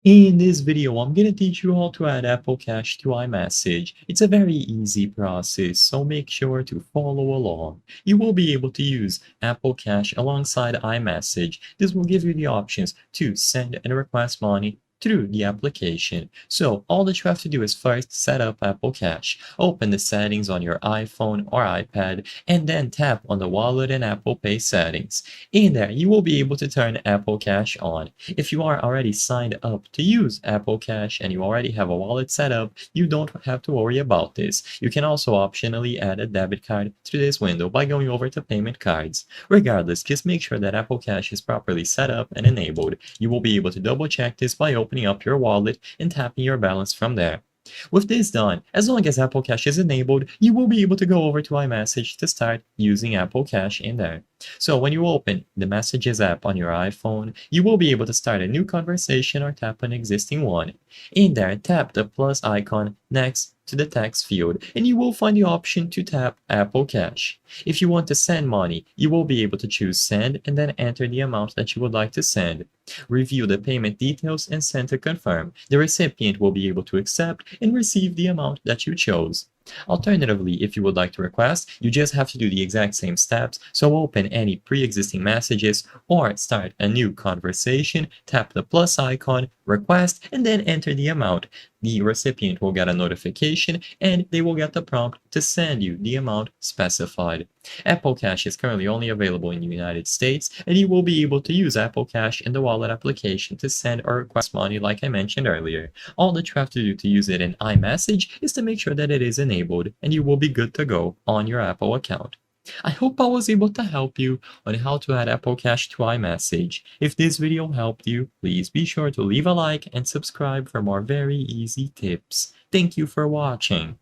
In this video, I'm going to teach you how to add Apple Cash to iMessage. It's a very easy process, so make sure to follow along. You will be able to use Apple Cash alongside iMessage. This will give you the options to send and request money through the application. So all that you have to do is first set up Apple Cash. Open the settings on your iPhone or iPad and then tap on the Wallet and Apple Pay settings. In there, you will be able to turn Apple Cash on. If you are already signed up to use Apple Cash and you already have a wallet set up, you don't have to worry about this. You can also optionally add a debit card to this window by going over to Payment Cards. Regardless, just make sure that Apple Cash is properly set up and enabled. You will be able to double check this by opening up your wallet and tapping your balance from there. With this done, as long as Apple Cash is enabled, you will be able to go over to iMessage to start using Apple Cash in there. So when you open the Messages app on your iPhone, you will be able to start a new conversation or tap an existing one. In there, tap the plus icon next to the text field, and you will find the option to tap Apple Cash. If you want to send money, you will be able to choose Send and then enter the amount that you would like to send. Review the payment details and send to confirm. The recipient will be able to accept and receive the amount that you chose. Alternatively, if you would like to request, you just have to do the exact same steps, so open any pre-existing messages or start a new conversation, tap the plus icon, request, and then enter the amount. The recipient will get a notification and they will get the prompt to send you the amount specified. Apple Cash is currently only available in the United States, and you will be able to use Apple Cash in the wallet application to send or request money like I mentioned earlier. All that you have to do to use it in iMessage is to make sure that it is enabled, and you will be good to go on your Apple account. I hope I was able to help you on how to add Apple Cash to iMessage. If this video helped you, please be sure to leave a like and subscribe for more very easy tips. Thank you for watching.